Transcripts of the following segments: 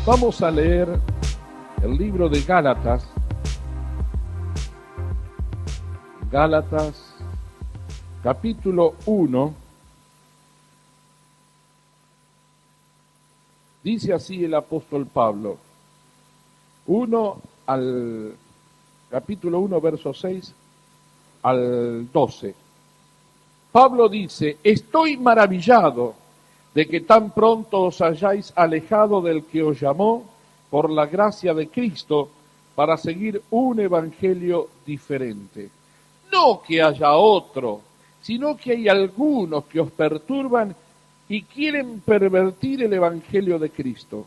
Vamos a leer el libro de Gálatas. Gálatas, capítulo 1. Dice así el apóstol Pablo. Capítulo 1, verso 6 al 12. Pablo dice: estoy maravillado de que tan pronto os hayáis alejado del que os llamó por la gracia de Cristo para seguir un evangelio diferente. No que haya otro, sino que hay algunos que os perturban y quieren pervertir el evangelio de Cristo.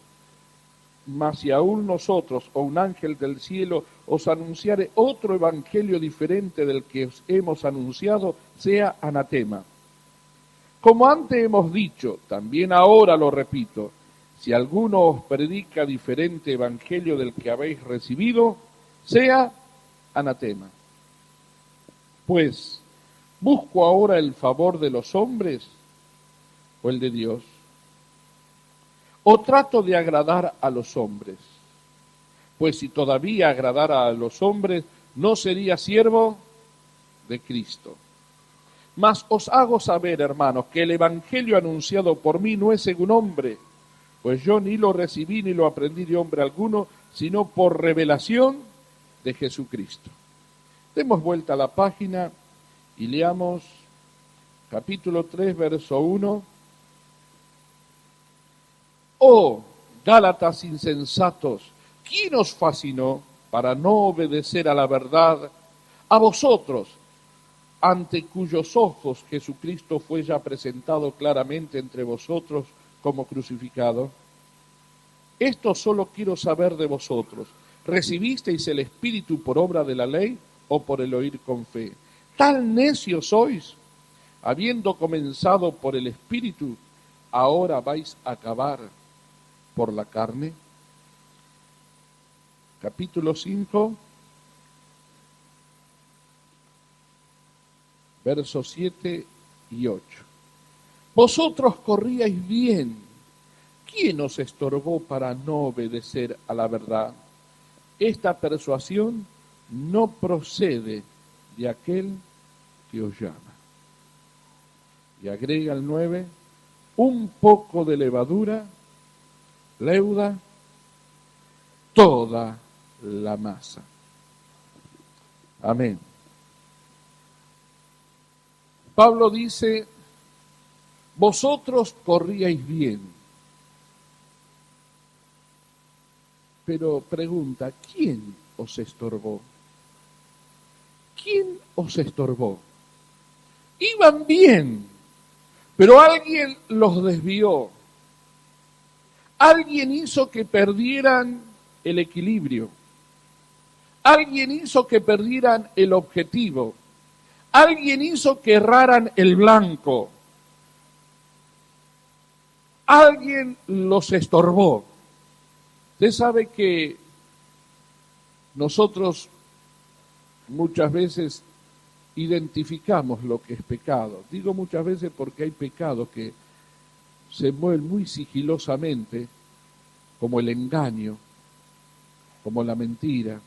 Mas si aún nosotros o un ángel del cielo os anunciare otro evangelio diferente del que os hemos anunciado, sea anatema. Como antes hemos dicho, también ahora lo repito, si alguno os predica diferente evangelio del que habéis recibido, sea anatema. Pues, ¿busco ahora el favor de los hombres o el de Dios? ¿O trato de agradar a los hombres? Pues si todavía agradara a los hombres, no sería siervo de Cristo. Mas os hago saber, hermanos, que el evangelio anunciado por mí no es según hombre, pues yo ni lo recibí ni lo aprendí de hombre alguno, sino por revelación de Jesucristo. Demos vuelta a la página y leamos capítulo 3, verso 1. Oh, Gálatas insensatos, ¿quién os fascinó para no obedecer a la verdad? A vosotros, ante cuyos ojos Jesucristo fue ya presentado claramente entre vosotros como crucificado. Esto solo quiero saber de vosotros. ¿Recibisteis el Espíritu por obra de la ley o por el oír con fe? ¿Tan necios sois? Habiendo comenzado por el Espíritu, ¿ahora vais a acabar por la carne? Capítulo 5. Versos 7 y 8. Vosotros corríais bien. ¿Quién os estorbó para no obedecer a la verdad? Esta persuasión no procede de aquel que os llama. Y agrega el 9, un poco de levadura leuda toda la masa. Amén. Pablo dice, vosotros corríais bien. Pero pregunta, ¿quién os estorbó? ¿Quién os estorbó? Iban bien, pero alguien los desvió. Alguien hizo que perdieran el equilibrio. Alguien hizo que perdieran el objetivo. Alguien hizo que erraran el blanco. Alguien los estorbó. Usted sabe que nosotros muchas veces identificamos lo que es pecado. Digo muchas veces porque hay pecados que se mueven muy sigilosamente, como el engaño, como la mentira,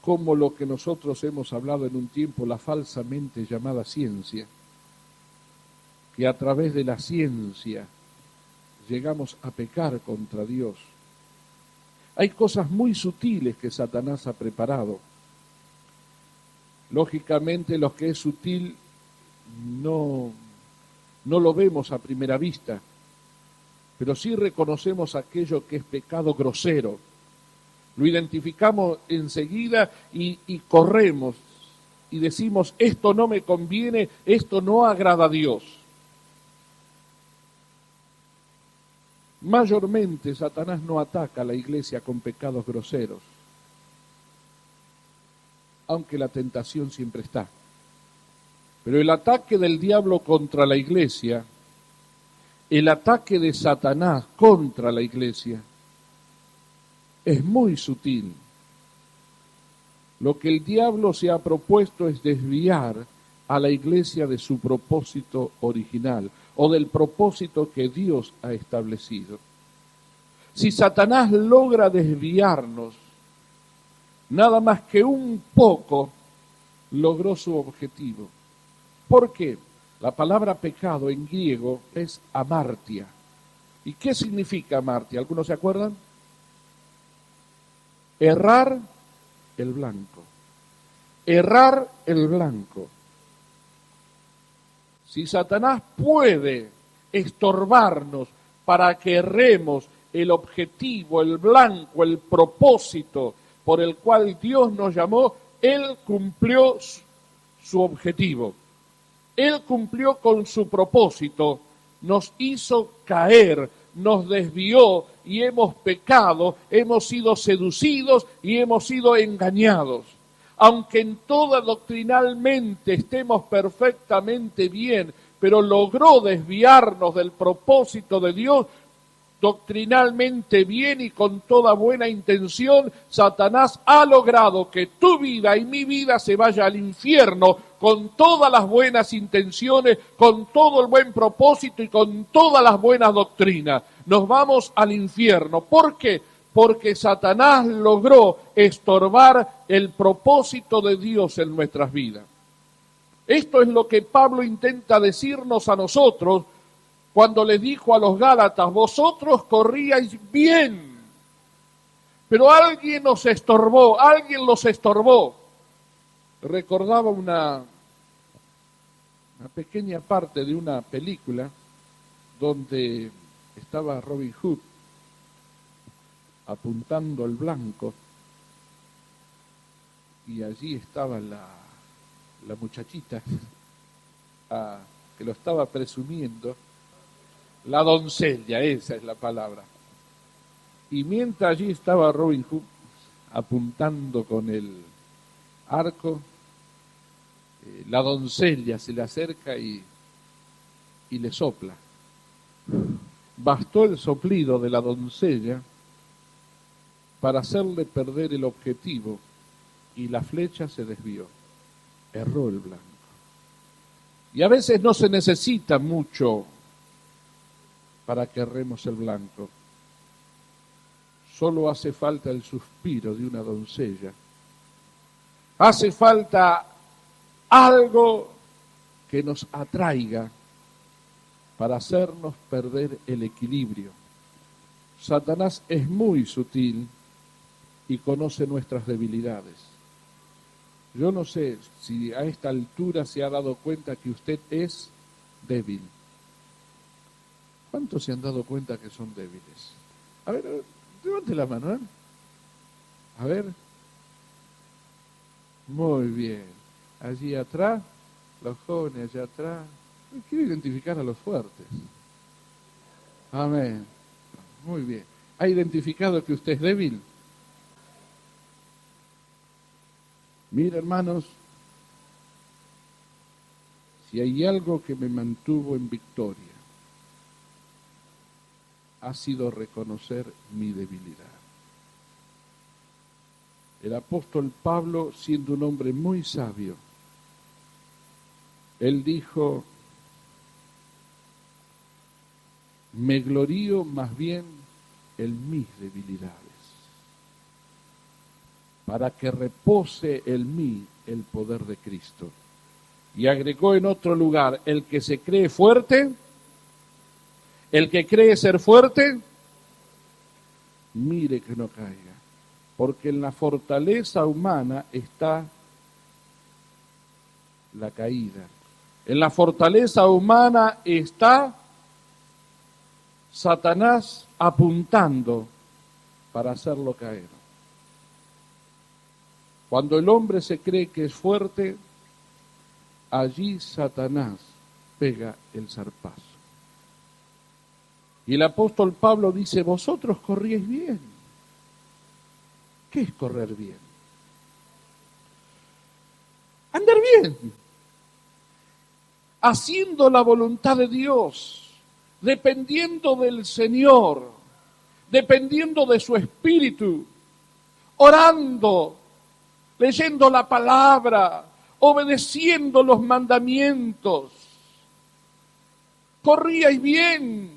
como lo que nosotros hemos hablado en un tiempo, la falsamente llamada ciencia, que a través de la ciencia llegamos a pecar contra Dios. Hay cosas muy sutiles que Satanás ha preparado. Lógicamente, lo que es sutil no lo vemos a primera vista, pero sí reconocemos aquello que es pecado grosero. Lo identificamos enseguida y corremos y decimos, esto no me conviene, esto no agrada a Dios. Mayormente Satanás no ataca a la iglesia con pecados groseros, aunque la tentación siempre está. Pero el ataque del diablo contra la iglesia, el ataque de Satanás contra la iglesia, es muy sutil. Lo que el diablo se ha propuesto es desviar a la iglesia de su propósito original, o del propósito que Dios ha establecido. Si Satanás logra desviarnos, nada más que un poco logró su objetivo. ¿Por qué? La palabra pecado en griego es amartia. ¿Y qué significa amartia? ¿Algunos se acuerdan? Errar el blanco. Errar el blanco. Si Satanás puede estorbarnos para que erremos el objetivo, el blanco, el propósito por el cual Dios nos llamó, Él cumplió su objetivo. Él cumplió con su propósito, nos hizo caer, nos desvió y hemos pecado, hemos sido seducidos y hemos sido engañados. Aunque en toda doctrinalmente estemos perfectamente bien, pero logró desviarnos del propósito de Dios, doctrinalmente bien y con toda buena intención, Satanás ha logrado que tu vida y mi vida se vaya al infierno con todas las buenas intenciones, con todo el buen propósito y con todas las buenas doctrinas. Nos vamos al infierno. ¿Por qué? Porque Satanás logró estorbar el propósito de Dios en nuestras vidas. Esto es lo que Pablo intenta decirnos a nosotros cuando les dijo a los Gálatas: vosotros corríais bien, pero alguien nos estorbó, alguien los estorbó. Recordaba una pequeña parte de una película donde estaba Robin Hood apuntando al blanco y allí estaba la muchachita que lo estaba presumiendo. La doncella, esa es la palabra. Y mientras allí estaba Robin Hood apuntando con el arco, la doncella se le acerca y le sopla. Bastó el soplido de la doncella para hacerle perder el objetivo y la flecha se desvió. Erró el blanco. Y a veces no se necesita mucho para que erremos el blanco. Solo hace falta el suspiro de una doncella. Hace falta algo que nos atraiga para hacernos perder el equilibrio. Satanás es muy sutil y conoce nuestras debilidades. Yo no sé si a esta altura se ha dado cuenta que usted es débil. ¿Cuántos se han dado cuenta que son débiles? A ver, levante la mano, ¿eh? A ver. Muy bien. Allí atrás, los jóvenes allá atrás. Quiero identificar a los fuertes. Amén. Muy bien. ¿Ha identificado que usted es débil? Mira, hermanos, si hay algo que me mantuvo en victoria, ha sido reconocer mi debilidad. El apóstol Pablo, siendo un hombre muy sabio, él dijo: me glorío más bien en mis debilidades, para que repose en mí el poder de Cristo. Y agregó en otro lugar: el que se cree fuerte, el que cree ser fuerte, mire que no caiga, porque en la fortaleza humana está la caída. En la fortaleza humana está Satanás apuntando para hacerlo caer. Cuando el hombre se cree que es fuerte, allí Satanás pega el zarpazo. Y el apóstol Pablo dice: vosotros corríais bien. ¿Qué es correr bien? Andar bien, haciendo la voluntad de Dios, dependiendo del Señor, dependiendo de su Espíritu, orando, leyendo la palabra, obedeciendo los mandamientos. corríais bien,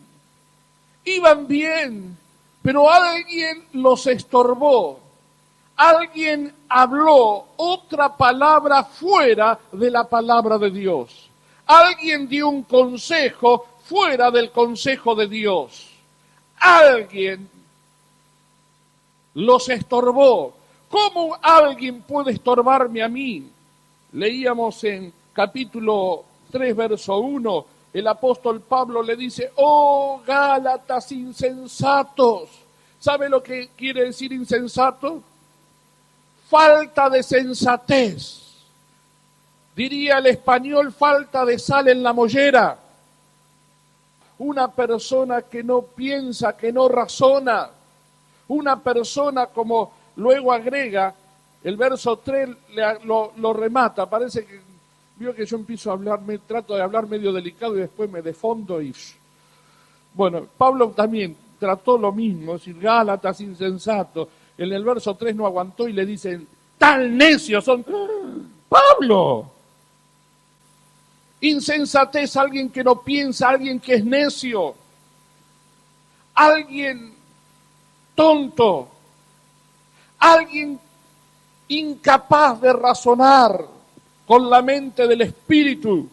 iban bien, pero alguien los estorbó. Alguien habló otra palabra fuera de la palabra de Dios. Alguien dio un consejo fuera del consejo de Dios. Alguien los estorbó. ¿Cómo alguien puede estorbarme a mí? Leíamos en capítulo 3, verso 1, el apóstol Pablo le dice, oh Gálatas insensatos. ¿Sabe lo que quiere decir insensato? Falta de sensatez. Diría el español, falta de sal en la mollera. Una persona que no piensa, que no razona. Una persona, como luego agrega, el verso 3 lo remata. Parece que vio que yo empiezo a hablar, trato de hablar medio delicado y después me defondo y... Bueno, Pablo también trató lo mismo, es decir, Gálatas insensatos. En el verso 3 no aguantó y le dicen, tan necios son. ¡Pablo! Insensatez, alguien que no piensa, alguien que es necio, alguien tonto, alguien incapaz de razonar con la mente del Espíritu.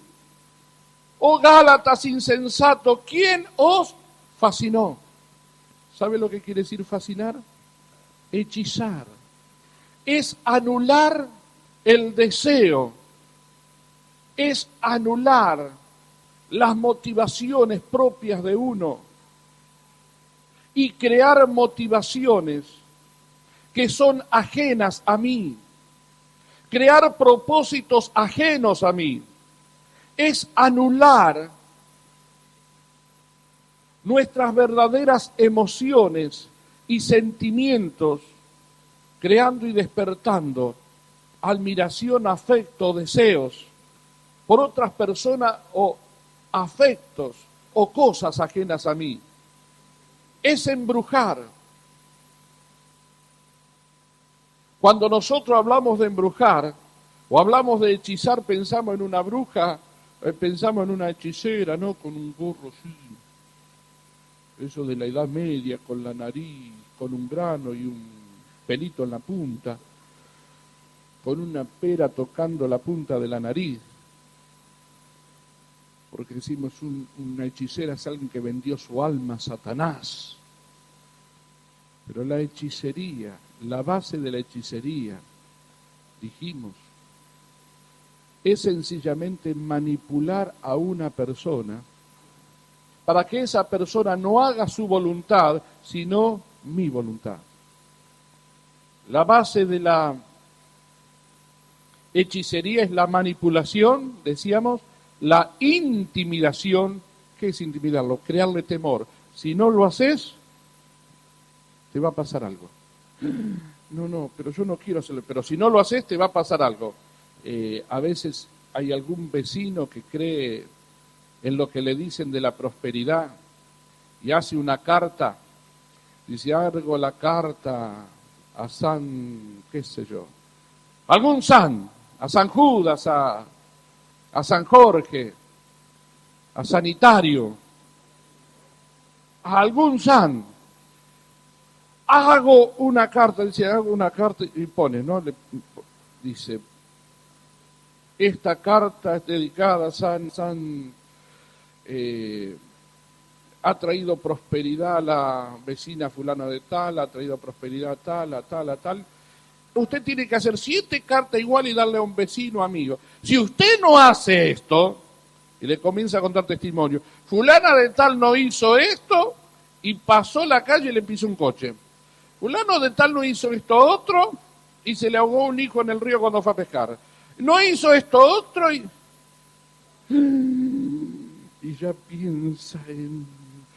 Oh Gálatas insensato, ¿quién os fascinó? ¿Sabe lo que quiere decir fascinar? Hechizar. Es anular el deseo, es anular las motivaciones propias de uno y crear motivaciones que son ajenas a mí, crear propósitos ajenos a mí, es anular nuestras verdaderas emociones y sentimientos, creando y despertando admiración, afecto, deseos por otras personas o afectos o cosas ajenas a mí. Es embrujar. Cuando nosotros hablamos de embrujar o hablamos de hechizar, pensamos en una bruja, pensamos en una hechicera, ¿no? Con un gorro así, eso de la Edad Media, con la nariz, con un grano y un pelito en la punta, con una pera tocando la punta de la nariz. Porque decimos, una hechicera es alguien que vendió su alma a Satanás. Pero la hechicería, la base de la hechicería, dijimos, es sencillamente manipular a una persona para que esa persona no haga su voluntad, sino mi voluntad. La base de la hechicería es la manipulación, decíamos, la intimidación. ¿Qué es intimidarlo? Crearle temor. Si no lo haces, te va a pasar algo. No, pero yo no quiero hacerlo. Pero si no lo haces, te va a pasar algo. A veces hay algún vecino que cree en lo que le dicen de la prosperidad y hace una carta. Dice, hago la carta a San, qué sé yo, algún San, a San Judas, a San Jorge, a Sanitario, a algún San. Hago una carta, dice, hago una carta y pone, ¿no? Dice, esta carta es dedicada a San ha traído prosperidad a la vecina fulana de tal, ha traído prosperidad a tal. Usted tiene que hacer 7 cartas igual y darle a un vecino amigo. Si usted no hace esto, y le comienza a contar testimonio, fulana de tal no hizo esto y pasó la calle y le pisó un coche. Fulano de tal no hizo esto otro y se le ahogó un hijo en el río cuando fue a pescar. No hizo esto otro y ya piensa en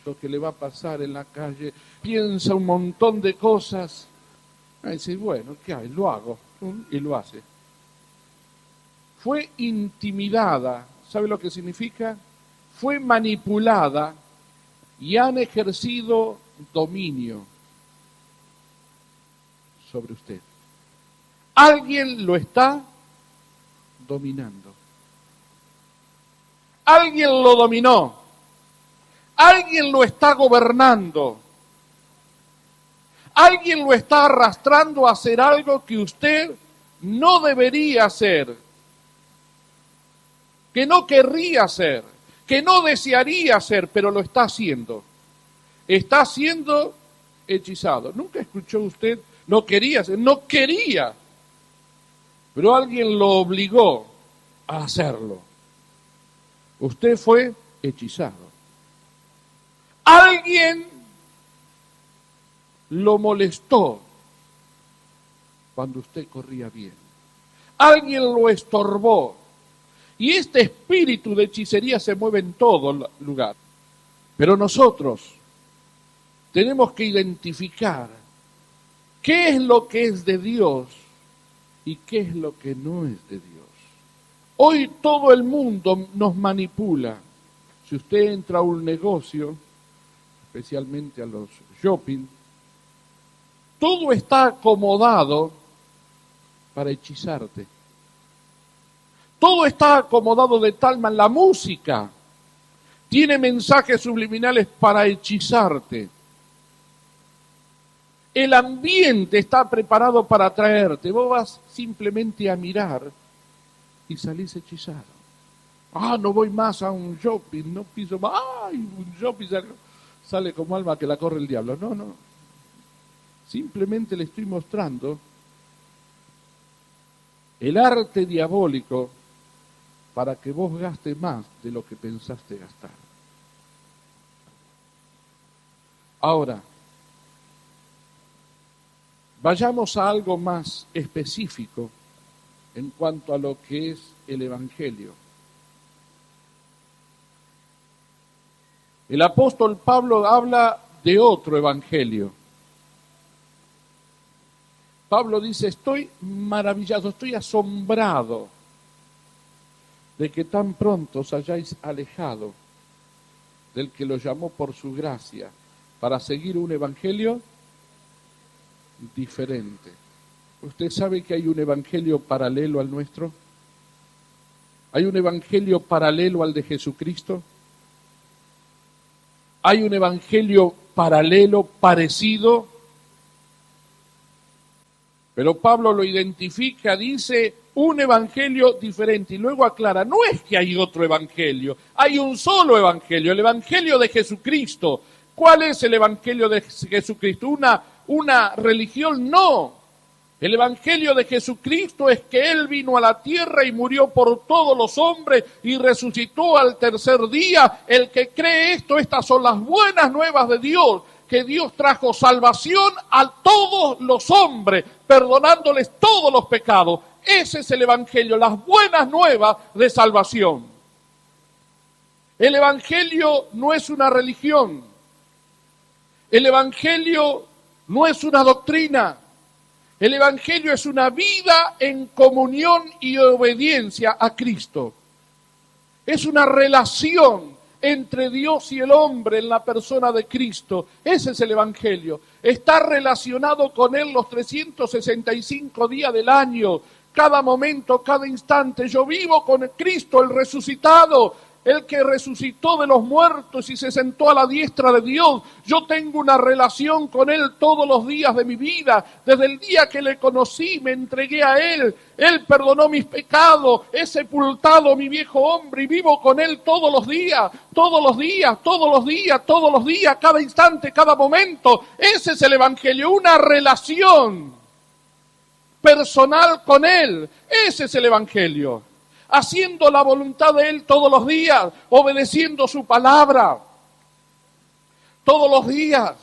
lo que le va a pasar en la calle, piensa un montón de cosas. Y dice, bueno, ¿qué hay? Lo hago. Y lo hace. Fue intimidada. ¿Sabe lo que significa? Fue manipulada y han ejercido dominio sobre usted. Alguien lo está dominando. Alguien lo dominó. Alguien lo está gobernando. Alguien lo está arrastrando a hacer algo que usted no debería hacer, que no querría hacer, que no desearía hacer, pero lo está haciendo. Está siendo hechizado. ¿Nunca escuchó usted? No quería hacer, no quería, pero alguien lo obligó a hacerlo. Usted fue hechizado. Alguien lo molestó cuando usted corría bien. Alguien lo estorbó. Y este espíritu de hechicería se mueve en todo lugar. Pero nosotros tenemos que identificar qué es lo que es de Dios y qué es lo que no es de Dios. Hoy todo el mundo nos manipula. Si usted entra a un negocio, especialmente a los shopping, todo está acomodado para hechizarte. Todo está acomodado de tal manera. La música tiene mensajes subliminales para hechizarte. El ambiente está preparado para atraerte. Vos vas simplemente a mirar y salís hechizado. No voy más a un shopping, no piso más. Un shopping sale como alma que la corre el diablo. No. Simplemente le estoy mostrando el arte diabólico para que vos gastes más de lo que pensaste gastar. Ahora, vayamos a algo más específico en cuanto a lo que es el Evangelio. El apóstol Pablo habla de otro Evangelio. Pablo dice, estoy maravillado, estoy asombrado de que tan pronto os hayáis alejado del que lo llamó por su gracia para seguir un evangelio diferente. ¿Usted sabe que hay un evangelio paralelo al nuestro? ¿Hay un evangelio paralelo al de Jesucristo? ¿Hay un evangelio paralelo, parecido? Pero Pablo lo identifica, dice, un evangelio diferente. Y luego aclara, no es que hay otro evangelio, hay un solo evangelio, el evangelio de Jesucristo. ¿Cuál es el evangelio de Jesucristo? ¿Una religión? No. El evangelio de Jesucristo es que Él vino a la tierra y murió por todos los hombres y resucitó al tercer día. El que cree esto, estas son las buenas nuevas de Dios, que Dios trajo salvación a todos los hombres, perdonándoles todos los pecados. Ese es el evangelio, las buenas nuevas de salvación. El evangelio no es una religión. El evangelio no es una doctrina. El evangelio es una vida en comunión y obediencia a Cristo. Es una relación entre Dios y el hombre en la persona de Cristo. Ese es el evangelio. Está relacionado con Él los 365 días del año, cada momento, cada instante. Yo vivo con Cristo, el resucitado, el que resucitó de los muertos y se sentó a la diestra de Dios. Yo tengo una relación con Él todos los días de mi vida. Desde el día que le conocí, me entregué a Él. Él perdonó mis pecados. He sepultado a mi viejo hombre y vivo con Él todos los días, todos los días, todos los días, todos los días, cada instante, cada momento. Ese es el evangelio, una relación personal con Él. Ese es el evangelio. Haciendo la voluntad de Él todos los días, obedeciendo su palabra. Todos los días,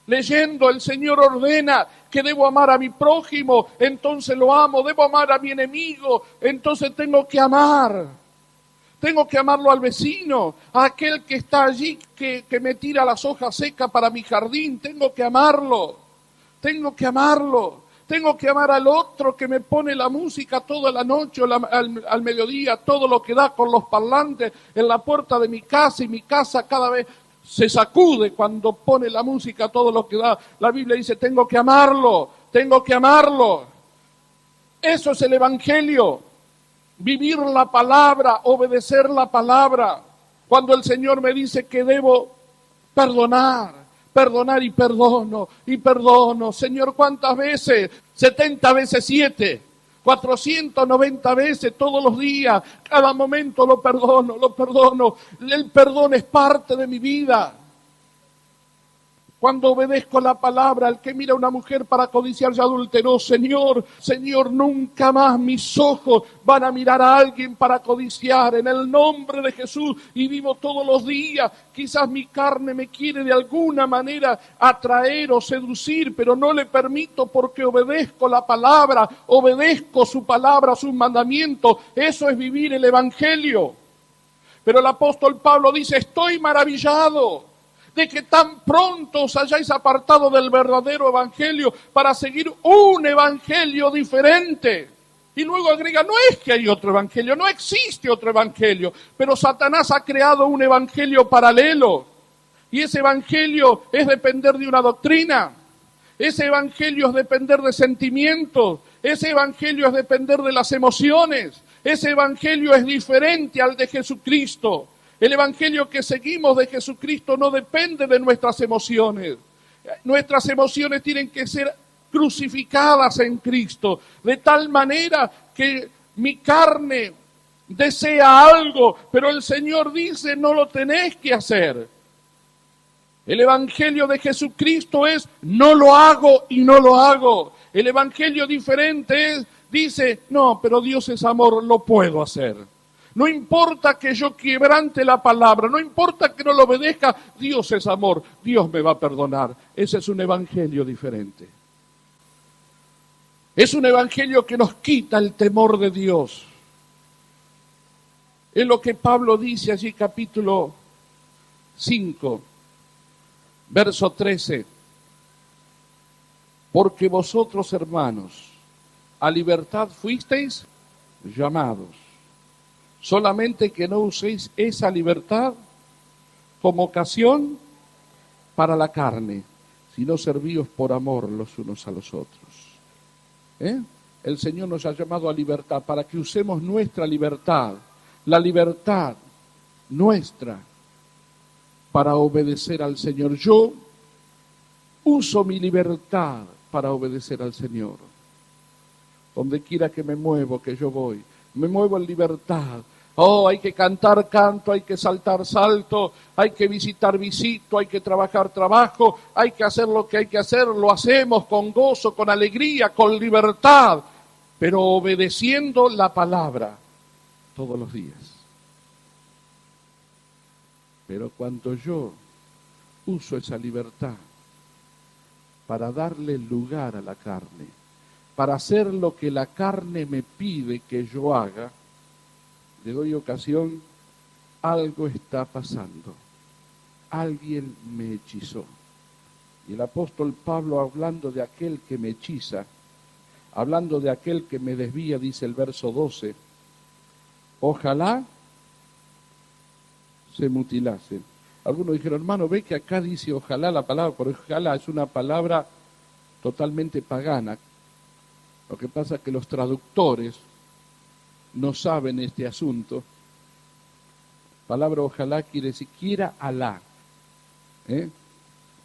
leyendo, el Señor ordena que debo amar a mi prójimo, entonces lo amo, debo amar a mi enemigo, entonces tengo que amar. Tengo que amarlo al vecino, a aquel que está allí, que me tira las hojas secas para mi jardín, tengo que amarlo, tengo que amarlo. Tengo que amar al otro que me pone la música toda la noche o al mediodía, todo lo que da con los parlantes en la puerta de mi casa, y mi casa cada vez se sacude cuando pone la música, todo lo que da. La Biblia dice, tengo que amarlo, tengo que amarlo. Eso es el evangelio, vivir la palabra, obedecer la palabra. Cuando el Señor me dice que debo Perdonar y perdono. Señor, ¿cuántas veces? 70 veces 7. 490 veces todos los días, cada momento lo perdono. El perdón es parte de mi vida. Cuando obedezco la palabra, el que mira a una mujer para codiciar ya adulteró. Señor, nunca más mis ojos van a mirar a alguien para codiciar. En el nombre de Jesús, y vivo todos los días. Quizás mi carne me quiere de alguna manera atraer o seducir, pero no le permito porque obedezco la palabra, obedezco su palabra, sus mandamientos. Eso es vivir el Evangelio. Pero el apóstol Pablo dice, estoy maravillado de que tan pronto os hayáis apartado del verdadero evangelio para seguir un evangelio diferente. Y luego agrega, no es que hay otro evangelio, no existe otro evangelio, pero Satanás ha creado un evangelio paralelo. Y ese evangelio es depender de una doctrina, ese evangelio es depender de sentimientos, ese evangelio es depender de las emociones, ese evangelio es diferente al de Jesucristo. El evangelio que seguimos de Jesucristo no depende de nuestras emociones. Nuestras emociones tienen que ser crucificadas en Cristo, de tal manera que mi carne desea algo, pero el Señor dice, no lo tenés que hacer. El evangelio de Jesucristo es, no lo hago y no lo hago. El evangelio diferente es, dice, no, pero Dios es amor, lo puedo hacer. No importa que yo quebrante la palabra, no importa que no lo obedezca, Dios es amor, Dios me va a perdonar. Ese es un evangelio diferente. Es un evangelio que nos quita el temor de Dios. Es lo que Pablo dice allí, capítulo 5, verso 13. Porque vosotros, hermanos, a libertad fuisteis llamados. Solamente que no uséis esa libertad como ocasión para la carne, sino servíos por amor los unos a los otros. El Señor nos ha llamado a libertad para que usemos nuestra libertad, la libertad nuestra, para obedecer al Señor. Yo uso mi libertad para obedecer al Señor. Donde quiera que me muevo, que yo voy, me muevo en libertad. Oh, hay que cantar canto, hay que saltar salto, hay que visitar visito, hay que trabajar trabajo, hay que hacer lo que hay que hacer, lo hacemos con gozo, con alegría, con libertad, pero obedeciendo la palabra todos los días. Pero cuando yo uso esa libertad para darle lugar a la carne, para hacer lo que la carne me pide que yo haga, le doy ocasión, algo está pasando. Alguien me hechizó. Y el apóstol Pablo, hablando de aquel que me hechiza, hablando de aquel que me desvía, dice el verso 12, ojalá se mutilasen. Algunos dijeron, hermano, ve que acá dice ojalá, la palabra por ojalá es una palabra totalmente pagana. Lo que pasa es que los traductores no saben este asunto. Palabra ojalá quiere decir quiera Alá.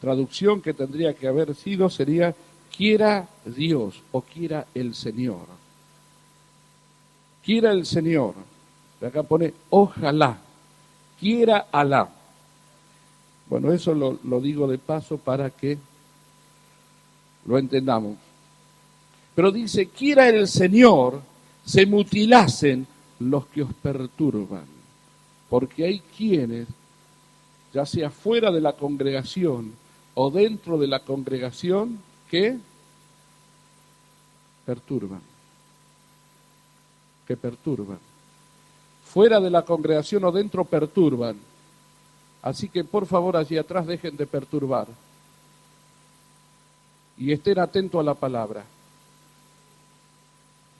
Traducción que tendría que haber sido sería quiera Dios o quiera el Señor. Quiera el Señor. De acá pone ojalá. Quiera Alá. Bueno, eso lo digo de paso para que lo entendamos. Pero dice, quiera el Señor se mutilasen los que os perturban, porque hay quienes, ya sea fuera de la congregación o dentro de la congregación, que perturban. Fuera de la congregación o dentro perturban. Así que por favor allí atrás dejen de perturbar y estén atentos a la palabra.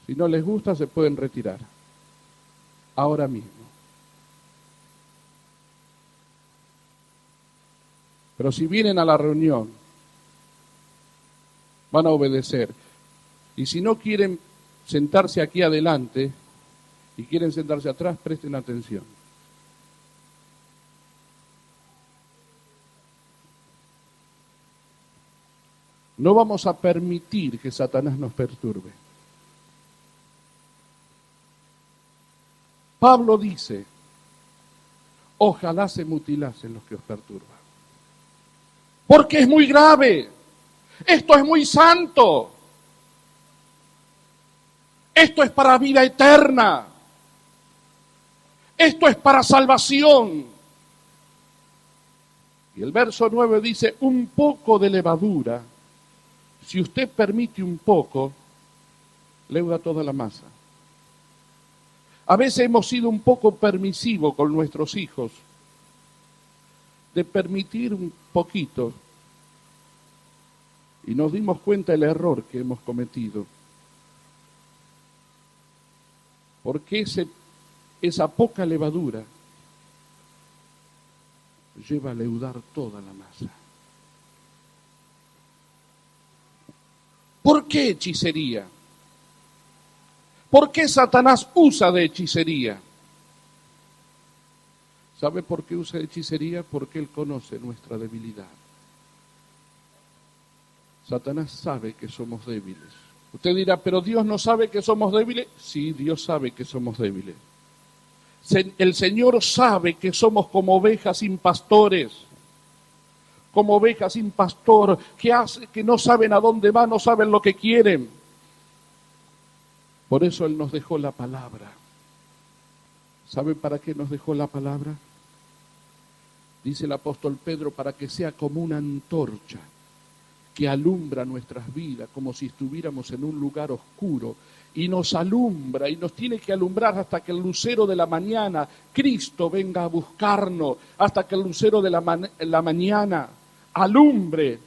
Si no les gusta, se pueden retirar. Ahora mismo. Pero si vienen a la reunión, van a obedecer. Y si no quieren sentarse aquí adelante y quieren sentarse atrás, presten atención. No vamos a permitir que Satanás nos perturbe. Pablo dice, ojalá se mutilasen los que os perturban. Porque es muy grave. Esto es muy santo. Esto es para vida eterna. Esto es para salvación. Y el verso 9 dice, un poco de levadura, si usted permite un poco, leuda toda la masa. A veces hemos sido un poco permisivos con nuestros hijos, de permitir un poquito, y nos dimos cuenta del error que hemos cometido. Porque esa poca levadura lleva a leudar toda la masa. ¿Por qué hechicería? ¿Por qué Satanás usa de hechicería? ¿Sabe por qué usa hechicería? Porque él conoce nuestra debilidad. Satanás sabe que somos débiles. Usted dirá, ¿pero Dios no sabe que somos débiles? Sí, Dios sabe que somos débiles. El Señor sabe que somos como ovejas sin pastores, como ovejas sin pastor, que no saben a dónde van, no saben lo que quieren. Por eso Él nos dejó la palabra. ¿Sabe para qué nos dejó la palabra? Dice el apóstol Pedro, para que sea como una antorcha que alumbra nuestras vidas, como si estuviéramos en un lugar oscuro, y nos alumbra, y nos tiene que alumbrar hasta que el lucero de la mañana, Cristo, venga a buscarnos, hasta que el lucero de la mañana alumbre,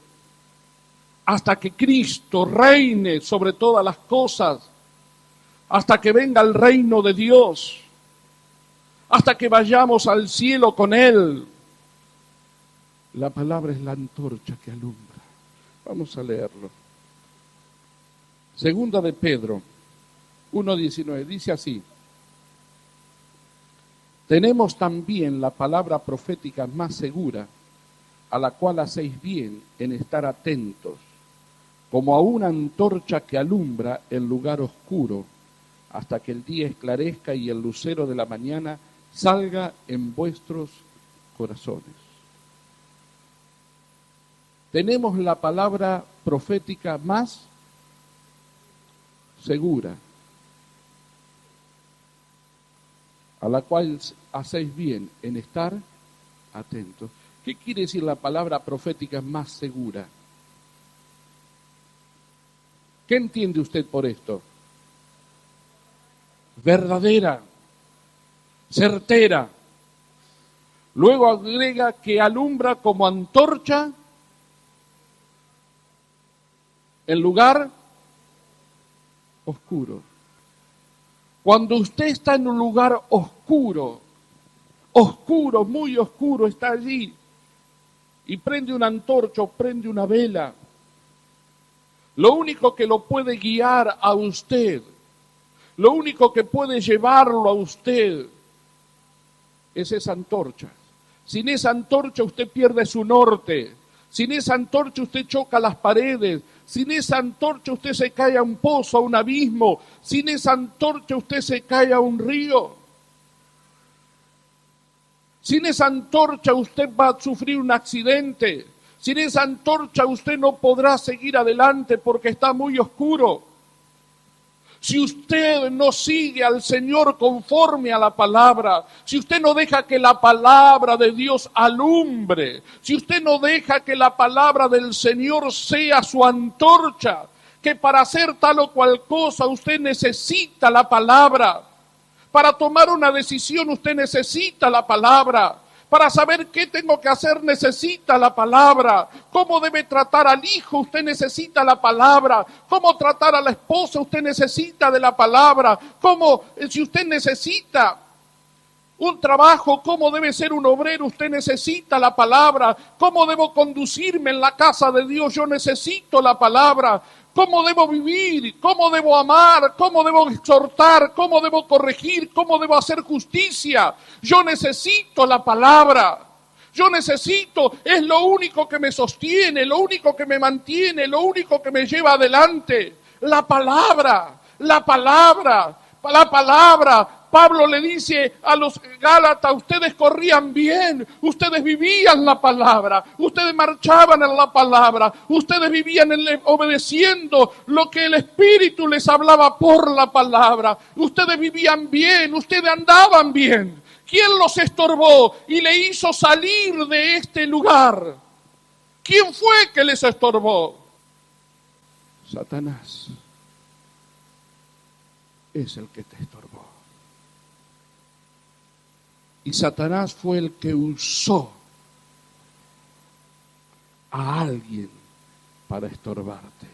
hasta que Cristo reine sobre todas las cosas, hasta que venga el reino de Dios, hasta que vayamos al cielo con Él. La palabra es la antorcha que alumbra. Vamos a leerlo. Segunda de Pedro 1:19, dice así: tenemos también la palabra profética más segura, a la cual hacéis bien en estar atentos, como a una antorcha que alumbra el lugar oscuro, hasta que el día esclarezca y el lucero de la mañana salga en vuestros corazones. Tenemos la palabra profética más segura, a la cual hacéis bien en estar atentos. ¿Qué quiere decir la palabra profética más segura? ¿Qué entiende usted por esto? Verdadera, certera. Luego agrega que alumbra como antorcha en lugar oscuro. Cuando usted está en un lugar oscuro, oscuro, muy oscuro, está allí y prende una antorcha o prende una vela, lo único que lo puede guiar a usted, lo único que puede llevarlo a usted es esa antorcha. Sin esa antorcha usted pierde su norte. Sin esa antorcha usted choca las paredes. Sin esa antorcha usted se cae a un pozo, a un abismo. Sin esa antorcha usted se cae a un río. Sin esa antorcha usted va a sufrir un accidente. Sin esa antorcha usted no podrá seguir adelante porque está muy oscuro. Si usted no sigue al Señor conforme a la palabra, si usted no deja que la palabra de Dios alumbre, si usted no deja que la palabra del Señor sea su antorcha, que para hacer tal o cual cosa usted necesita la palabra, para tomar una decisión usted necesita la palabra, para saber qué tengo que hacer necesita la palabra, cómo debe tratar al hijo usted necesita la palabra, cómo tratar a la esposa usted necesita de la palabra, si usted necesita un trabajo, cómo debe ser un obrero usted necesita la palabra, cómo debo conducirme en la casa de Dios yo necesito la palabra, cómo debo vivir, cómo debo amar, cómo debo exhortar, cómo debo corregir, cómo debo hacer justicia. Yo necesito la palabra. Yo necesito, es lo único que me sostiene, lo único que me mantiene, lo único que me lleva adelante. La palabra, la palabra, la palabra. Pablo le dice a los Gálatas, ustedes corrían bien, ustedes vivían la palabra, ustedes marchaban en la palabra, ustedes vivían obedeciendo lo que el Espíritu les hablaba por la palabra, ustedes vivían bien, ustedes andaban bien. ¿Quién los estorbó y le hizo salir de este lugar? ¿Quién fue que les estorbó? Satanás es el que te estorbó. Y Satanás fue el que usó a alguien para estorbarte.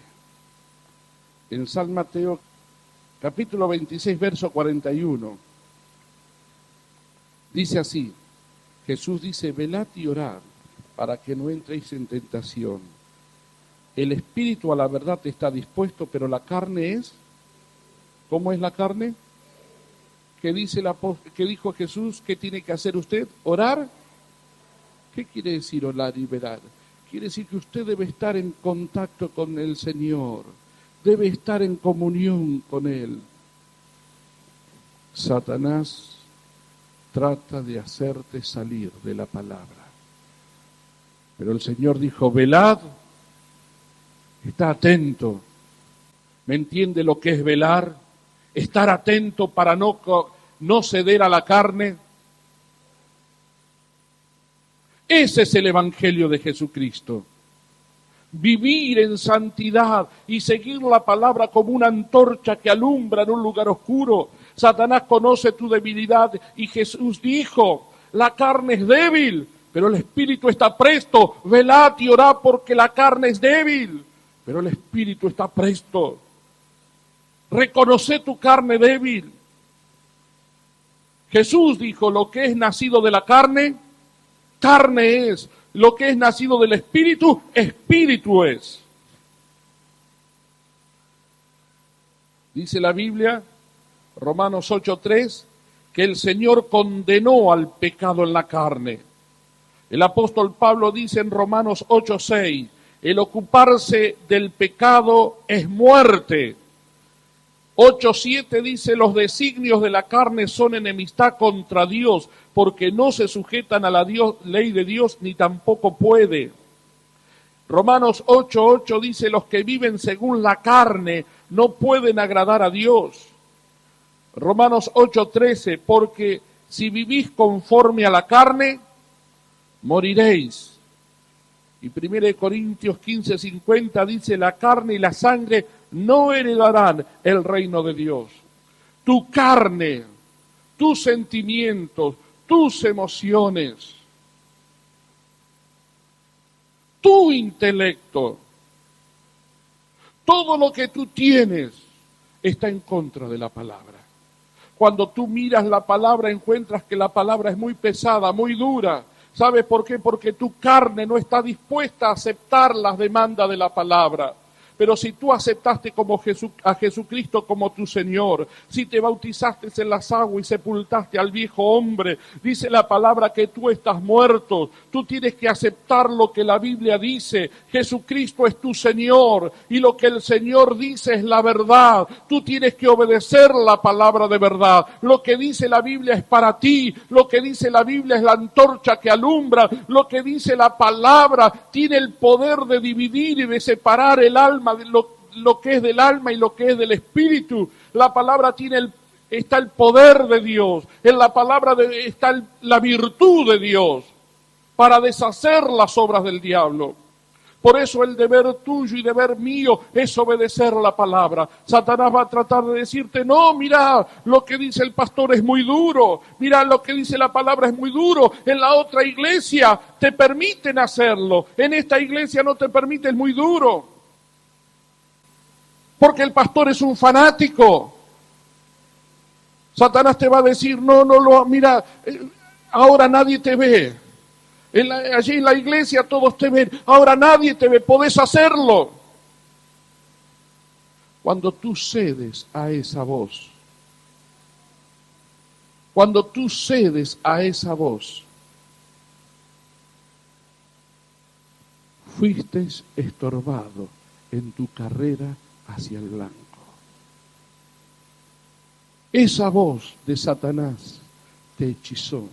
En San Mateo, capítulo 26, verso 41, dice así, Jesús dice, velad y orad para que no entréis en tentación. El espíritu a la verdad está dispuesto, pero la carne es, ¿cómo es la carne? ¿Qué dijo Jesús? ¿Qué tiene que hacer usted? ¿Orar? ¿Qué quiere decir orar y velar? Quiere decir que usted debe estar en contacto con el Señor, debe estar en comunión con Él. Satanás trata de hacerte salir de la palabra. Pero el Señor dijo, velad, está atento. ¿Me entiende lo que es velar? Estar atento para no ceder a la carne. Ese es el Evangelio de Jesucristo. Vivir en santidad y seguir la palabra como una antorcha que alumbra en un lugar oscuro. Satanás conoce tu debilidad y Jesús dijo, la carne es débil, pero el espíritu está presto. Velad y orad porque la carne es débil, pero el espíritu está presto. Reconoce tu carne débil. Jesús dijo, lo que es nacido de la carne, carne es. Lo que es nacido del espíritu, espíritu es. Dice la Biblia, Romanos 8:3, que el Señor condenó al pecado en la carne. El apóstol Pablo dice en Romanos 8:6, el ocuparse del pecado es muerte. 8:7 dice, los designios de la carne son enemistad contra Dios, porque no se sujetan a la ley de Dios, ni tampoco puede. Romanos 8:8 dice, los que viven según la carne no pueden agradar a Dios. Romanos 8:13, porque si vivís conforme a la carne, moriréis. Y 1 Corintios 15:50 dice, la carne y la sangre no heredarán el reino de Dios. Tu carne, tus sentimientos, tus emociones, tu intelecto, todo lo que tú tienes está en contra de la palabra. Cuando tú miras la palabra encuentras que la palabra es muy pesada, muy dura. ¿Sabes por qué? Porque tu carne no está dispuesta a aceptar las demandas de la palabra. Pero si tú aceptaste a Jesucristo como tu Señor, si te bautizaste en las aguas y sepultaste al viejo hombre, dice la palabra que tú estás muerto. Tú tienes que aceptar lo que la Biblia dice. Jesucristo es tu Señor y lo que el Señor dice es la verdad. Tú tienes que obedecer la palabra de verdad. Lo que dice la Biblia es para ti. Lo que dice la Biblia es la antorcha que alumbra. Lo que dice la palabra tiene el poder de dividir y de separar el alma de lo que es del alma y lo que es del espíritu. La palabra está el poder de Dios. En la palabra está la virtud de Dios para deshacer las obras del diablo. Por eso el deber tuyo y deber mío es obedecer la palabra. Satanás va a tratar de decirte, no, mira, lo que dice el pastor es muy duro. Mira, lo que dice la palabra es muy duro. En la otra iglesia te permiten hacerlo. En esta iglesia no te permite, es muy duro. Porque el pastor es un fanático. Satanás te va a decir, mira, ahora nadie te ve. Allí en la iglesia todos te ven, ahora nadie te ve, podés hacerlo. Cuando tú cedes a esa voz, fuiste estorbado en tu carrera hacia el blanco. Esa voz de Satanás te hechizó.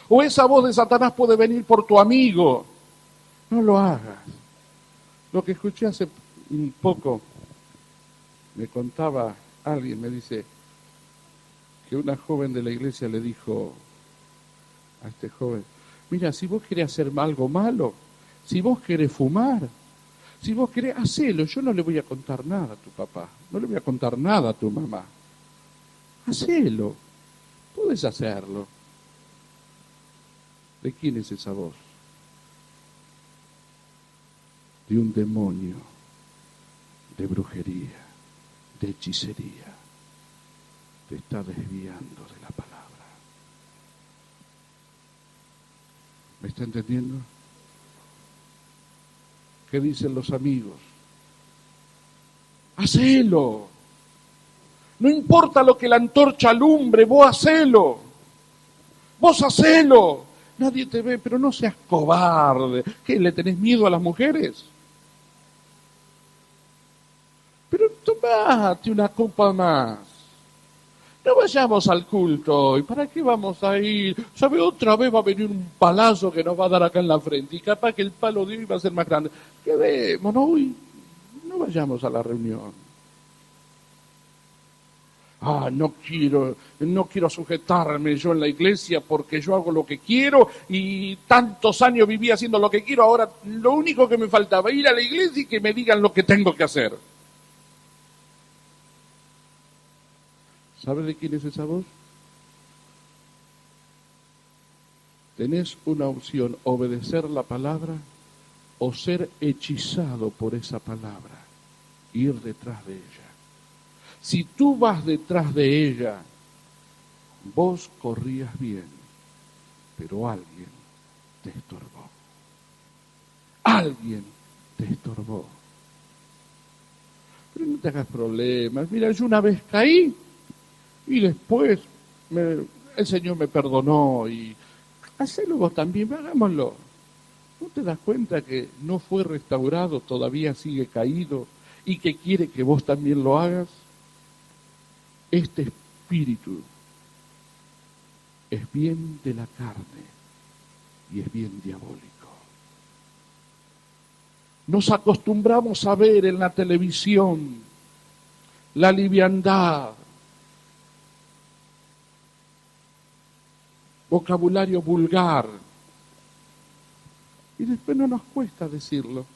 O esa voz de Satanás puede venir por tu amigo. No lo hagas. Lo que escuché hace un poco, me contaba alguien, me dice que una joven de la iglesia le dijo a este joven: mira, si vos querés hacer algo malo, si vos querés fumar, si vos querés, hacelo. Yo no le voy a contar nada a tu papá, no le voy a contar nada a tu mamá. Hacelo, puedes hacerlo. ¿De quién es esa voz? De un demonio, de brujería, de hechicería. Te está desviando de la palabra. ¿Me está entendiendo? ¿Qué dicen los amigos? Hacelo. No importa lo que la antorcha alumbre, vos hacelo. Vos hacelo. Nadie te ve, pero no seas cobarde. ¿Qué, le tenés miedo a las mujeres? Pero tomate una copa más. No vayamos al culto. ¿Y para qué vamos a ir? ¿Sabe? Otra vez va a venir un palazo que nos va a dar acá en la frente. Y capaz que el palo de hoy va a ser más grande. Quedémonos hoy. No vayamos a la reunión. No quiero sujetarme yo en la iglesia porque yo hago lo que quiero y tantos años viví haciendo lo que quiero. Ahora lo único que me faltaba es ir a la iglesia y que me digan lo que tengo que hacer. ¿Sabe de quién es esa voz? Tenés una opción: obedecer la palabra o ser hechizado por esa palabra, ir detrás de ella. Si tú vas detrás de ella, vos corrías bien, pero alguien te estorbó. Alguien te estorbó. Pero no te hagas problemas. Mira, yo una vez caí y después el Señor me perdonó y hacelo vos también, hagámoslo. ¿No te das cuenta que no fue restaurado, todavía sigue caído y que quiere que vos también lo hagas? Este espíritu es bien de la carne y es bien diabólico. Nos acostumbramos a ver en la televisión la liviandad, vocabulario vulgar, y después no nos cuesta decirlo.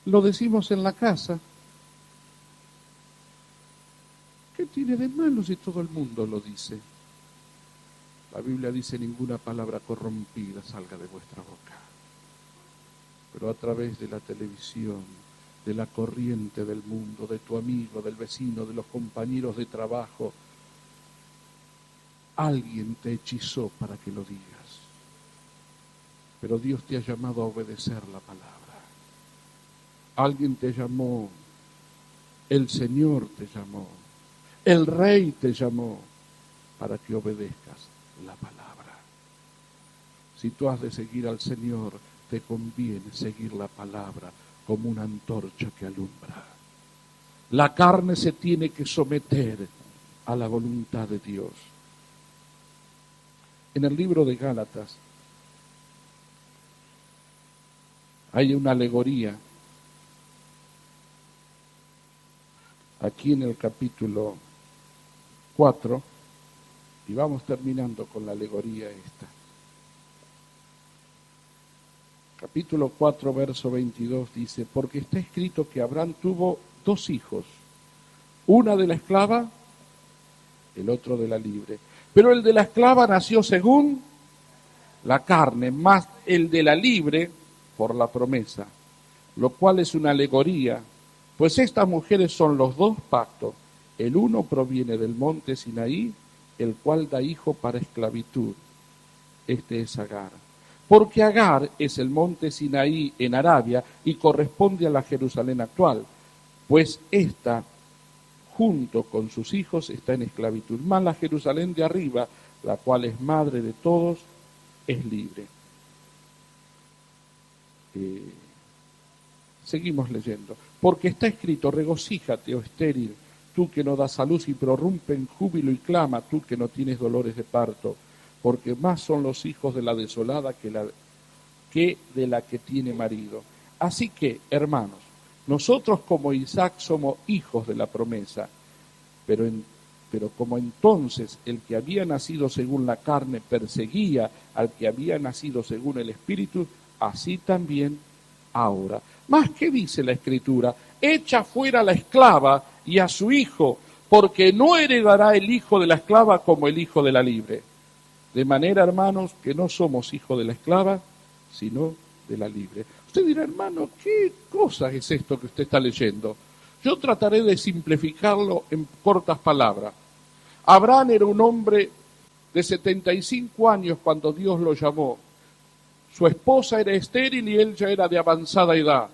Lo decimos en la casa. ¿Qué tiene de malo si todo el mundo lo dice? La Biblia dice: ninguna palabra corrompida salga de vuestra boca. Pero a través de la televisión, de la corriente del mundo, de tu amigo, del vecino, de los compañeros de trabajo, alguien te hechizó para que lo digas. Pero Dios te ha llamado a obedecer la palabra. Alguien te llamó, el Señor te llamó, el Rey te llamó para que obedezcas la palabra. Si tú has de seguir al Señor, te conviene seguir la palabra como una antorcha que alumbra. La carne se tiene que someter a la voluntad de Dios. En el libro de Gálatas hay una alegoría. Aquí en el capítulo 4, y vamos terminando con la alegoría esta. Capítulo 4, verso 22 dice: porque está escrito que Abraham tuvo 2 hijos, una de la esclava, el otro de la libre. Pero el de la esclava nació según la carne, más el de la libre por la promesa, lo cual es una alegoría, pues estas mujeres son los 2 pactos. El uno proviene del monte Sinaí, el cual da hijo para esclavitud. Este es Agar. Porque Agar es el monte Sinaí en Arabia y corresponde a la Jerusalén actual, pues esta, junto con sus hijos, está en esclavitud. Más la Jerusalén de arriba, la cual es madre de todos, es libre. Eh, Seguimos leyendo. Porque está escrito, regocíjate, oh estéril, tú que no das a luz y prorrumpe en júbilo y clama, tú que no tienes dolores de parto, porque más son los hijos de la desolada que de la que tiene marido. Así que, hermanos, nosotros como Isaac somos hijos de la promesa, pero como entonces el que había nacido según la carne perseguía al que había nacido según el Espíritu, así también ahora. Más que dice la Escritura, echa fuera a la esclava y a su hijo, porque no heredará el hijo de la esclava como el hijo de la libre. De manera, hermanos, que no somos hijos de la esclava, sino de la libre. Usted dirá, hermano, ¿qué cosa es esto que usted está leyendo? Yo trataré de simplificarlo en cortas palabras. Abraham era un hombre de 75 años cuando Dios lo llamó. Su esposa era estéril y él ya era de avanzada edad.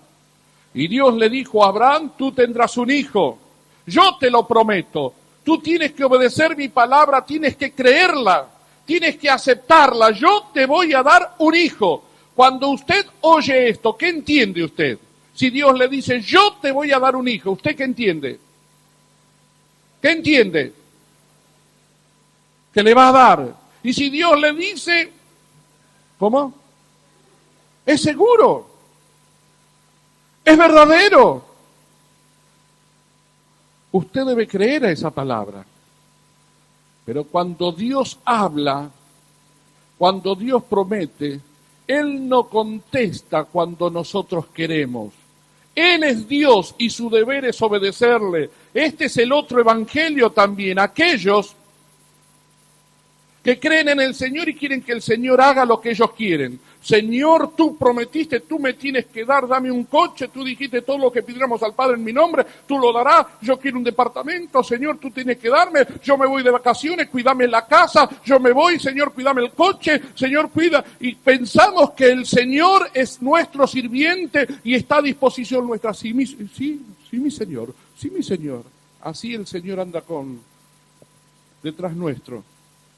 Y Dios le dijo a Abraham, tú tendrás un hijo. Yo te lo prometo. Tú tienes que obedecer mi palabra, tienes que creerla, tienes que aceptarla. Yo te voy a dar un hijo. Cuando usted oye esto, ¿qué entiende usted? Si Dios le dice, yo te voy a dar un hijo, ¿usted qué entiende? ¿Qué entiende? Que le va a dar. Y si Dios le dice, ¿cómo? Es seguro. Es verdadero. Usted debe creer a esa palabra. Pero cuando Dios habla, cuando Dios promete, Él no contesta cuando nosotros queremos. Él es Dios y su deber es obedecerle. Este es el otro evangelio también. Aquellos que creen en el Señor y quieren que el Señor haga lo que ellos quieren. Señor, tú prometiste, tú me tienes que dar, dame un coche, tú dijiste todo lo que pidiéramos al Padre en mi nombre, tú lo darás, yo quiero un departamento, Señor, tú tienes que darme, yo me voy de vacaciones, cuídame la casa, yo me voy, Señor, cuídame el coche, Señor, cuida, y pensamos que el Señor es nuestro sirviente y está a disposición nuestra. Sí, mi Señor, sí, mi Señor. Así el Señor anda detrás nuestro.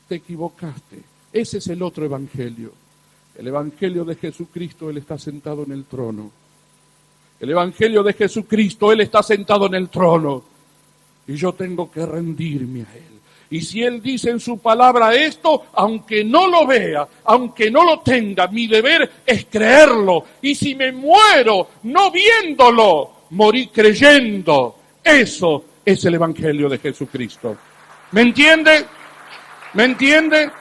Te equivocaste. Ese es el otro evangelio. El evangelio de Jesucristo, Él está sentado en el trono. El evangelio de Jesucristo, Él está sentado en el trono. Y yo tengo que rendirme a Él. Y si Él dice en su palabra esto, aunque no lo vea, aunque no lo tenga, mi deber es creerlo. Y si me muero no viéndolo, morí creyendo. Eso es el evangelio de Jesucristo. ¿Me entiende? ¿Me entiende?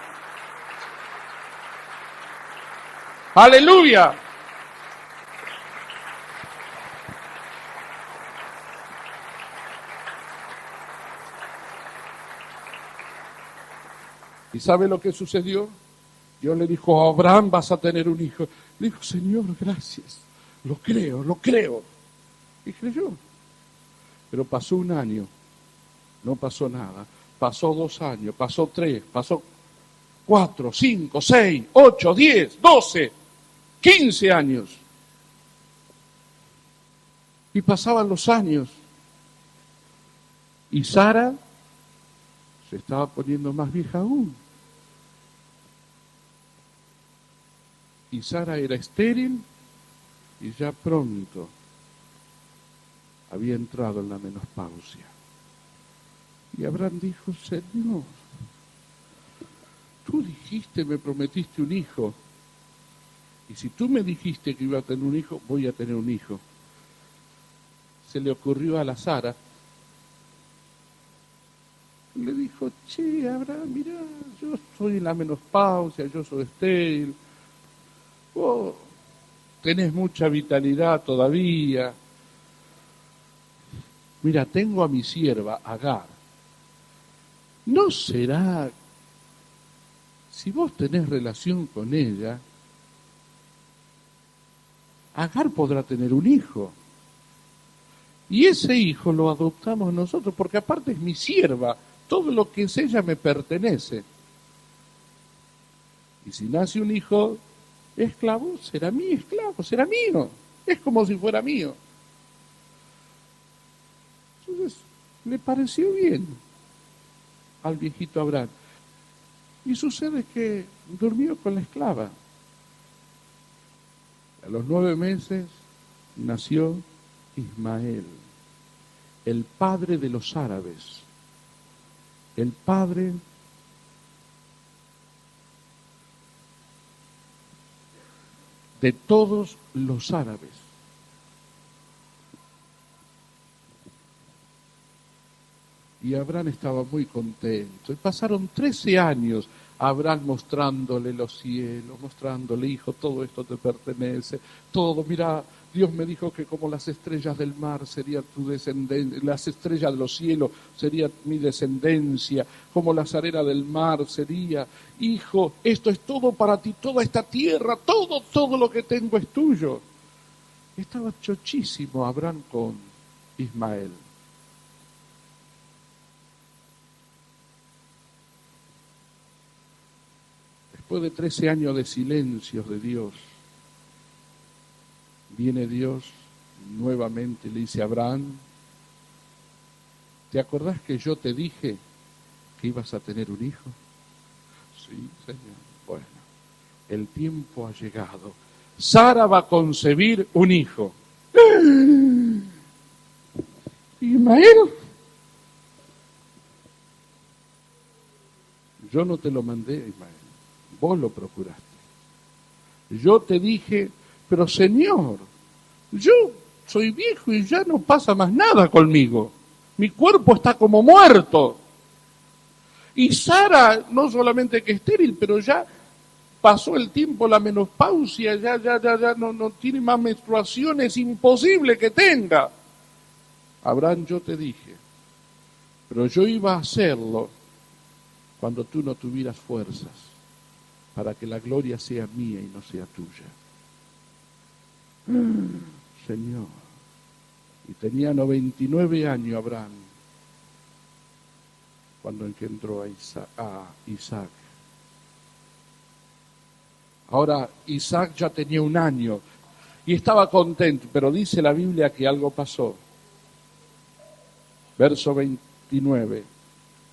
¡Aleluya! ¿Y sabe lo que sucedió? Dios le dijo a Abraham, vas a tener un hijo. Le dijo, Señor, gracias. Lo creo. Y creyó. Pero pasó un año, no pasó nada. Pasó 2 años, pasó 3, pasó 4, 5, 6, 8, 10, 12, 15 años. Y pasaban los años. Y Sara se estaba poniendo más vieja aún. Y Sara era estéril y ya pronto había entrado en la menopausia. Y Abraham dijo, Señor, tú dijiste, me prometiste un hijo. Y si tú me dijiste que iba a tener un hijo, voy a tener un hijo. Se le ocurrió a la Sara. Le dijo, che, Abraham, mirá, yo estoy en la menopausia, yo soy estéril. Vos tenés mucha vitalidad todavía. Mira, tengo a mi sierva, Agar. ¿No será, si vos tenés relación con ella, Agar podrá tener un hijo? Y ese hijo lo adoptamos nosotros, porque aparte es mi sierva, todo lo que es ella me pertenece. Y si nace un hijo esclavo, será mi esclavo, será mío, es como si fuera mío. Entonces, le pareció bien al viejito Abraham. Y sucede que durmió con la esclava. A los 9 meses nació Ismael, el padre de los árabes, el padre de todos los árabes. Y Abraham estaba muy contento. Y pasaron 13 años Abraham mostrándole los cielos, mostrándole, hijo, todo esto te pertenece, todo, mira, Dios me dijo que como las estrellas del mar sería tu descendencia, las estrellas de los cielos sería mi descendencia, como la arena del mar sería, hijo, esto es todo para ti, toda esta tierra, todo lo que tengo es tuyo. Estaba chochísimo Abraham con Ismael. Después de 13 años de silencios de Dios, viene Dios nuevamente y le dice a Abraham, ¿te acordás que yo te dije que ibas a tener un hijo? Sí, Señor. Bueno, el tiempo ha llegado. Sara va a concebir un hijo. Ismael, yo no te lo mandé, Ismael. Vos lo procuraste. Yo te dije, pero Señor, yo soy viejo y ya no pasa más nada conmigo. Mi cuerpo está como muerto. Y Sara, no solamente que estéril, pero ya pasó el tiempo, la menopausia, ya no tiene más menstruaciones, imposible que tenga. Abraham, yo te dije, pero yo iba a hacerlo cuando tú no tuvieras fuerzas, para que la gloria sea mía y no sea tuya. Señor. Y tenía 99 años Abraham cuando engendró a Isaac. Ahora Isaac ya tenía 1 año y estaba contento, pero dice la Biblia que algo pasó. Verso 29.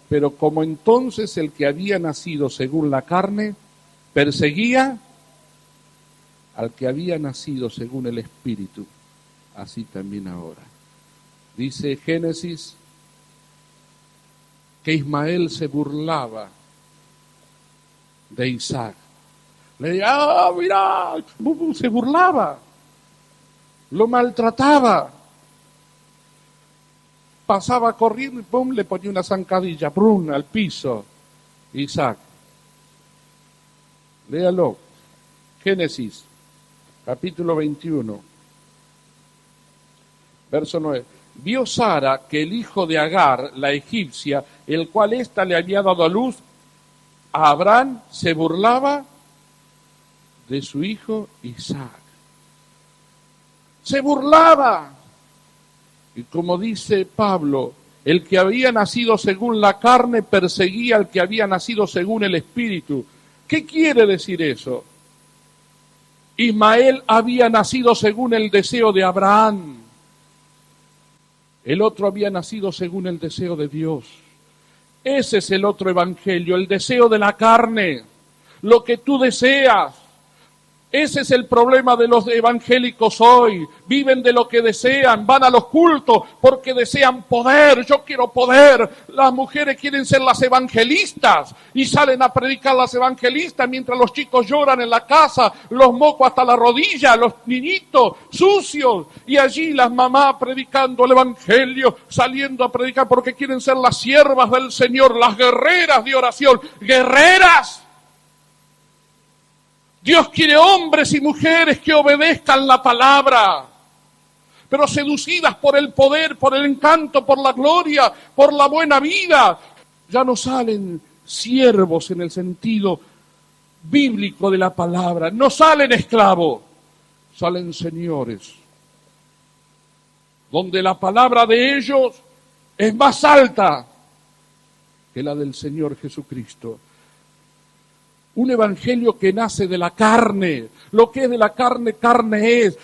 Pero como entonces el que había nacido según la carne perseguía al que había nacido según el Espíritu, así también ahora. Dice Génesis que Ismael se burlaba de Isaac. Le decía, mirá, se burlaba, lo maltrataba. Pasaba corriendo y pum, le ponía una zancadilla, prum, al piso. Isaac. Léalo. Génesis, capítulo 21, verso 9. Vio Sara que el hijo de Agar, la egipcia, el cual ésta le había dado a luz a Abraham, se burlaba de su hijo Isaac. Se burlaba. Y como dice Pablo, el que había nacido según la carne perseguía al que había nacido según el Espíritu. ¿Qué quiere decir eso? Ismael había nacido según el deseo de Abraham. El otro había nacido según el deseo de Dios. Ese es el otro evangelio, el deseo de la carne, lo que tú deseas. Ese es el problema de los evangélicos hoy. Viven de lo que desean, van a los cultos porque desean poder. Yo quiero poder. Las mujeres quieren ser las evangelistas y salen a predicar las evangelistas mientras los chicos lloran en la casa, los mocos hasta la rodilla, los niñitos sucios. Y allí las mamás predicando el evangelio, saliendo a predicar porque quieren ser las siervas del Señor, las guerreras de oración. ¡Guerreras! Dios quiere hombres y mujeres que obedezcan la palabra, pero seducidas por el poder, por el encanto, por la gloria, por la buena vida. Ya no salen siervos en el sentido bíblico de la palabra, no salen esclavos, salen señores, donde la palabra de ellos es más alta que la del Señor Jesucristo. Un evangelio que nace de la carne. Lo que es de la carne, carne es.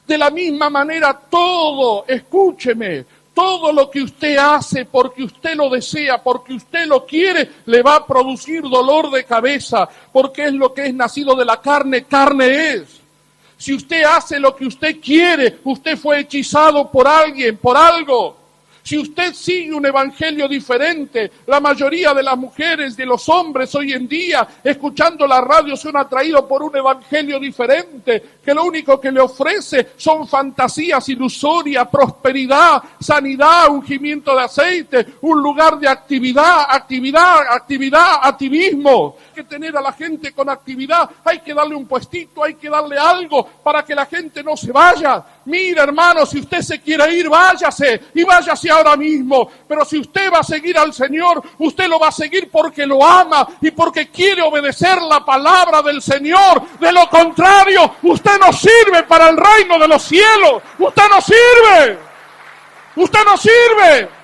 De la misma manera todo, escúcheme, todo lo que usted hace porque usted lo desea, porque usted lo quiere, le va a producir dolor de cabeza, porque es lo que es nacido de la carne, carne es. Si usted hace lo que usted quiere, usted fue hechizado por alguien, por algo. Si usted sigue un evangelio diferente, la mayoría de las mujeres, de los hombres hoy en día, escuchando la radio, son atraídos por un evangelio diferente, que lo único que le ofrece son fantasías ilusorias, prosperidad, sanidad, ungimiento de aceite, un lugar de actividad, activismo. Hay que tener a la gente con actividad, hay que darle un puestito, hay que darle algo para que la gente no se vaya. Mira, hermano, si usted se quiere ir, váyase, y váyase ahora mismo. Pero si usted va a seguir al Señor, usted lo va a seguir porque lo ama y porque quiere obedecer la palabra del Señor. De lo contrario, usted no sirve para el reino de los cielos. Usted no sirve. Usted no sirve.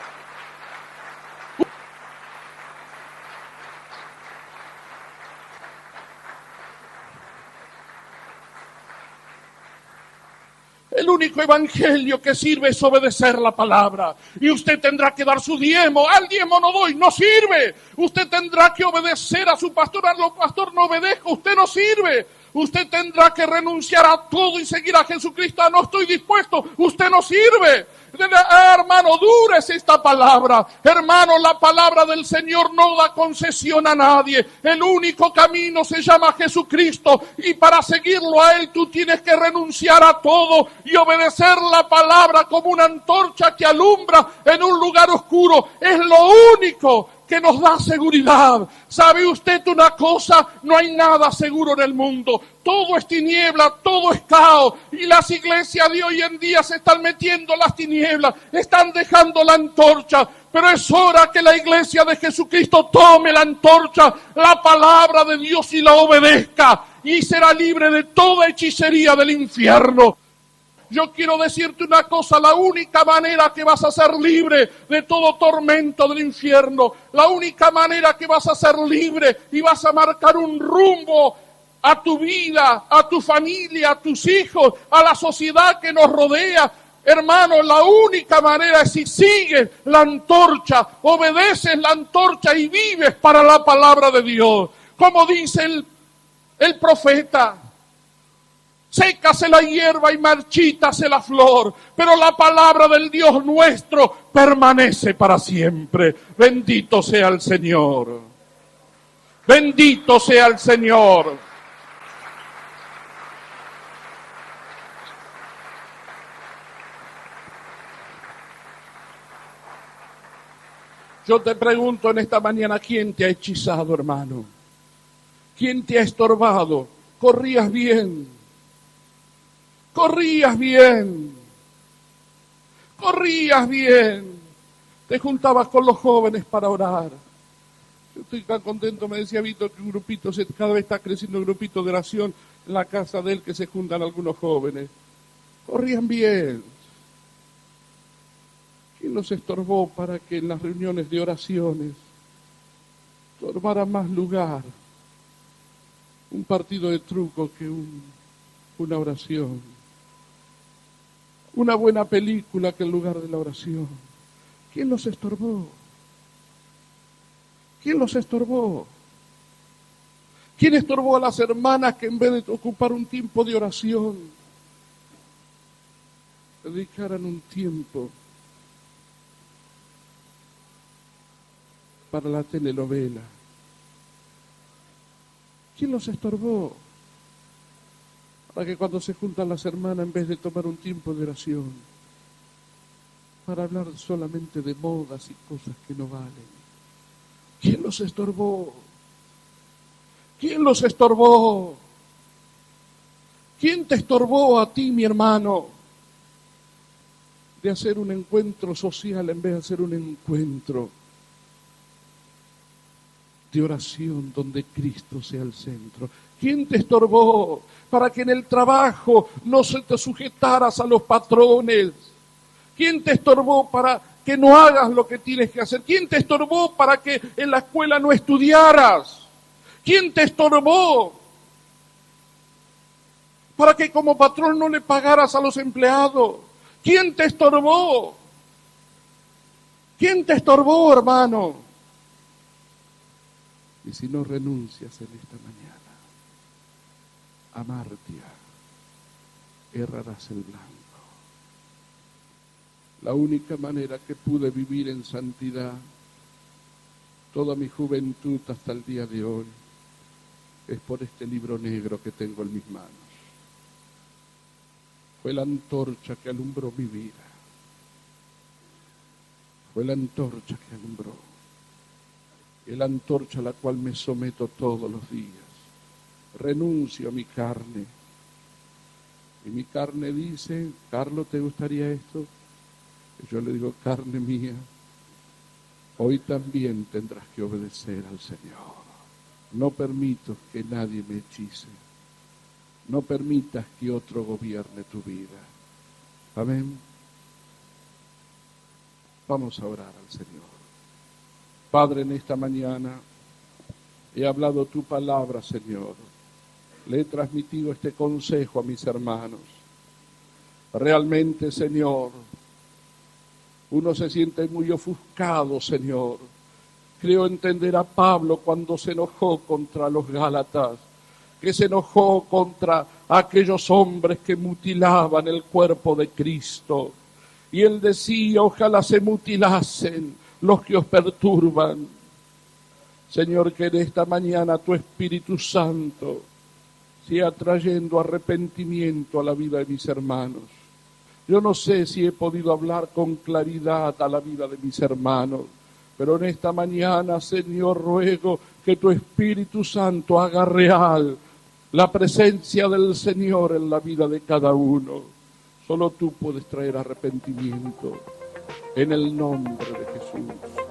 El único evangelio que sirve es obedecer la palabra. Y usted tendrá que dar su diezmo. Al diezmo no doy, no sirve. Usted tendrá que obedecer a su pastor. Al pastor no obedezca, usted no sirve. Usted tendrá que renunciar a todo y seguir a Jesucristo. No estoy dispuesto, usted no sirve. Hermano, dura es esta palabra. Hermano, la palabra del Señor no da concesión a nadie. El único camino se llama Jesucristo. Y para seguirlo a Él tú tienes que renunciar a todo y obedecer la palabra como una antorcha que alumbra en un lugar oscuro. Es lo único que nos da seguridad. ¿Sabe usted una cosa? No hay nada seguro en el mundo. Todo es tiniebla, todo es caos. Y las iglesias de hoy en día se están metiendo en las tinieblas, están dejando la antorcha. Pero es hora que la iglesia de Jesucristo tome la antorcha, la palabra de Dios, y la obedezca. Y será libre de toda hechicería del infierno. Yo quiero decirte una cosa, la única manera que vas a ser libre de todo tormento del infierno, la única manera que vas a ser libre y vas a marcar un rumbo a tu vida, a tu familia, a tus hijos, a la sociedad que nos rodea. Hermano, la única manera es si sigues la antorcha, obedeces la antorcha y vives para la palabra de Dios. Como dice el profeta, sécase la hierba y marchítase la flor, pero la palabra del Dios nuestro permanece para siempre. Bendito sea el Señor. Bendito sea el Señor. Yo te pregunto en esta mañana, ¿quién te ha hechizado, hermano? ¿Quién te ha estorbado? Corrías bien. Corrías bien. Corrías bien. Te juntabas con los jóvenes para orar. Yo estoy tan contento, me decía Víctor, que un grupito, cada vez está creciendo un grupito de oración en la casa de él, que se juntan algunos jóvenes. Corrían bien. ¿Quién los estorbó para que en las reuniones de oraciones tomara más lugar un partido de truco que una oración? Una buena película que el lugar de la oración. ¿Quién los estorbó? ¿Quién los estorbó? ¿Quién estorbó a las hermanas que en vez de ocupar un tiempo de oración, dedicaran un tiempo para la telenovela? ¿Quién los estorbó? Para que cuando se juntan las hermanas, en vez de tomar un tiempo de oración, para hablar solamente de modas y cosas que no valen. ¿Quién los estorbó? ¿Quién los estorbó? ¿Quién te estorbó a ti, mi hermano, de hacer un encuentro social en vez de hacer un encuentro de oración donde Cristo sea el centro? ¿Quién te estorbó para que en el trabajo no se te sujetaras a los patrones? ¿Quién te estorbó para que no hagas lo que tienes que hacer? ¿Quién te estorbó para que en la escuela no estudiaras? ¿Quién te estorbó para que como patrón no le pagaras a los empleados? ¿Quién te estorbó? ¿Quién te estorbó, hermano? Y si no renuncias en esta mañana, amartia, errarás el blanco. La única manera que pude vivir en santidad toda mi juventud hasta el día de hoy es por este libro negro que tengo en mis manos. Fue la antorcha que alumbró mi vida. Fue la antorcha que alumbró. Es la antorcha a la cual me someto todos los días. Renuncio a mi carne. Y mi carne dice, Carlos, ¿te gustaría esto? Y yo le digo, carne mía, hoy también tendrás que obedecer al Señor. No permito que nadie me hechice. No permitas que otro gobierne tu vida. Amén. Vamos a orar al Señor. Padre, en esta mañana he hablado tu palabra, Señor. Le he transmitido este consejo a mis hermanos. Realmente, Señor, uno se siente muy ofuscado, Señor. Creo entender a Pablo cuando se enojó contra los Gálatas, que se enojó contra aquellos hombres que mutilaban el cuerpo de Cristo. Y él decía, ojalá se mutilasen los que os perturban. Señor, que en esta mañana tu Espíritu Santo siga trayendo arrepentimiento a la vida de mis hermanos. Yo no sé si he podido hablar con claridad a la vida de mis hermanos, pero en esta mañana, Señor, ruego que tu Espíritu Santo haga real la presencia del Señor en la vida de cada uno. Solo tú puedes traer arrepentimiento en el nombre de Jesús.